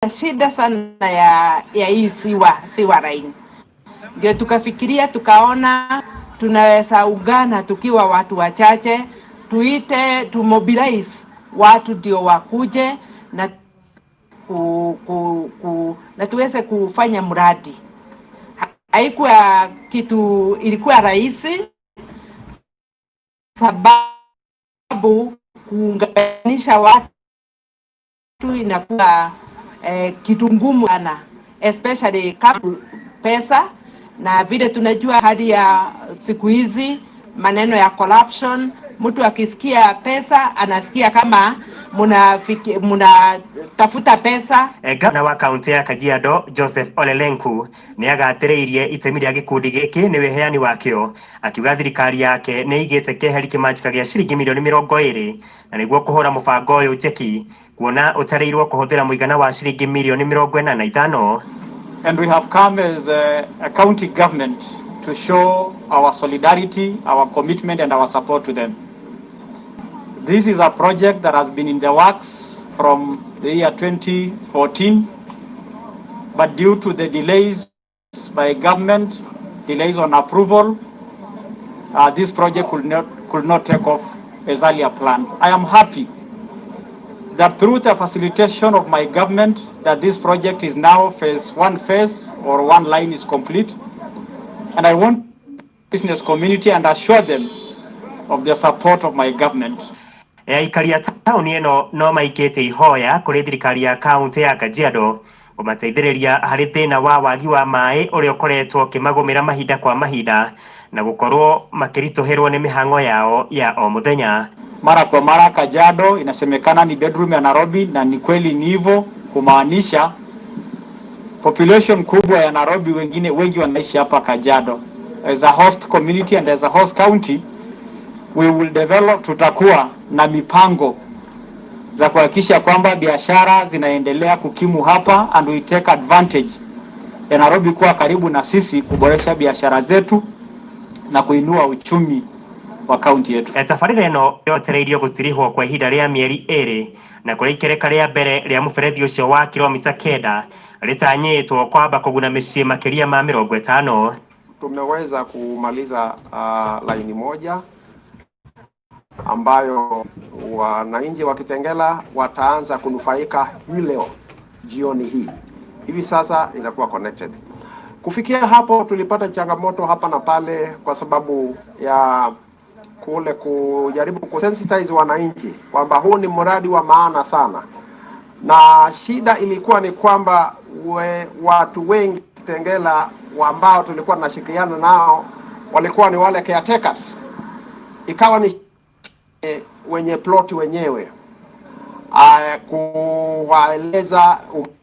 shida sana ya hii siwa line. Ndio tukafikiria tukaona tunaweza ungana tukiwa watu wachache, tumobilize watu ndio wakuje na na tuweze kufanya mradi. Haikuwa kitu ilikuwa rahisi, sababu kuunganisha watu inakuwa kitu ngumu sana, especially kama pesa, na vile tunajua hali ya siku hizi, maneno ya corruption. Mtu akisikia pesa anasikia kama tafuta pesa. Gavana wa kaunti ya Kajiado Joseph Ole Lenku ni agatereirie itemi rĩa gikundi giki ni weheani wakio, akiuga thirikari yake ni igite keheri kimanjika gĩa ciringi milioni 20 na niguo kuhura mubango uyu njeki, kuona utareirwo kuhuthira muigana wa ciringi milioni 45. And we have come as a county government to show our solidarity, our commitment and our support to them. This is a project that has been in the works from the year 2014, but due to the delays by government, delays on approval, this project could not take off as earlier planned. I am happy that through the facilitation of my government, that this project is now one phase or one line is complete, and I want business community and assure them of the support of my government. Aikari a tauni eno no maikite ihoya kuri thirikari ya kaunti ya Kajiado kumateithĩrĩria harĩ thĩna wa wagi wa maĩ ũrĩa ũkoretwo ũkĩmagũmĩra mahinda kwa mahinda na gũkorwo makĩritũhĩrwo nĩ mĩhang'o yao ya o mũthenya. Mara kwa mara Kajiado inasemekana ni bedroom ya Nairobi, na ni kweli ni hivyo, kumaanisha population kubwa ya Nairobi wengi wanaishi hapa Kajiado. As a host community and as a host county, we will develop, tutakuwa na mipango za kuhakikisha kwamba biashara zinaendelea kukimu hapa, and we take advantage ya Nairobi kuwa karibu na sisi kuboresha biashara zetu na kuinua uchumi wa kaunti yetu. Tabarĩra ĩno yotereirio gũtirihwo kwa ihinda rĩa mĩeri 2 na kũrĩa ikereka rĩa mbere rĩa mũberethi ũcio wa kilomita 9 rĩtanyĩtwo kwamba kũguna mĩciĩ makĩria ma 50. Tumeweza kumaliza laini moja ambayo wananchi wa Kitengela wataanza kunufaika hii leo jioni hii. Hivi sasa inakuwa connected. Kufikia hapo tulipata changamoto hapa na pale kwa sababu ya kule kujaribu kusensitize wananchi kwamba huu ni mradi wa maana sana. Na shida ilikuwa ni kwamba watu wengi Kitengela ambao tulikuwa tunashirikiana nao walikuwa ni wale caretakers. Ikawa ni wenye plot wenyewe kuwaeleza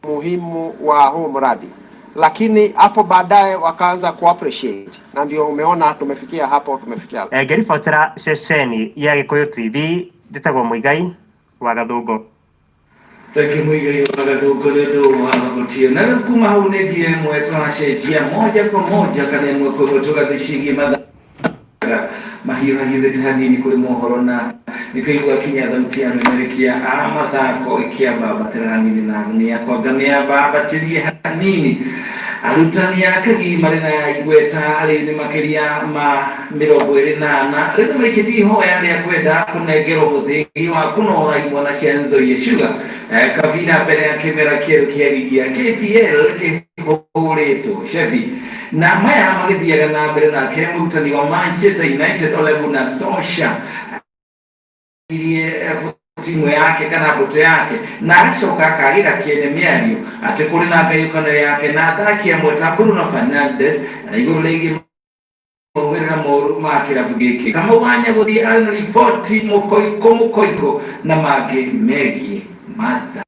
umuhimu wa huu mradi, lakini hapo baadaye wakaanza kuappreciate, na ndio umeona tumefikia hapo tumefikia. Ngĩribotera ceceni ya Gĩkũyũ TV, njĩtagwo Mũigai wa Gathũngũ. Taki Mũigai wa Gathũngũ nĩũndũ wa mahotio, na rĩu kuma hau nĩ thiĩ ĩmwe tũracenjia moja kwa moja kana ĩmwe kwa ĩmwe tũgathĩcirie mahiũ hanini kũrĩ mohoro na nĩkũigua kinya thauti ya memerekia a mathako ĩkĩambabatĩra hanini na nĩakwanga nĩambabatĩrie hanini arutani a Kagi marĩ na igweta arĩ nĩ makĩria ma 28 rĩu maikĩtie ihoya rĩa kwenda kũnengerwo mũthĩgi wa kũnora imwana cia Nzoia Sugar kabira mbere ya kĩmera kĩerũ kĩa ligi ya KPL kĩhũrĩtwo Chevy. Na maya magĩthiaga na mbere nake mũrutani wa Manchester United Ole Gunnar Solskjaer timu yake kana mboto yake na acoka akagira kiene mĩario atĩ kũrĩ na ngayũkano yake na athaki amwe ta Bruno Fernandes na igũrũ rĩgiĩ maumĩrĩra moru ma kĩrabu gĩkĩ. Kamau Wanyagũthiĩ arĩ na riboti mũkoiko na mangĩ megiĩ Martha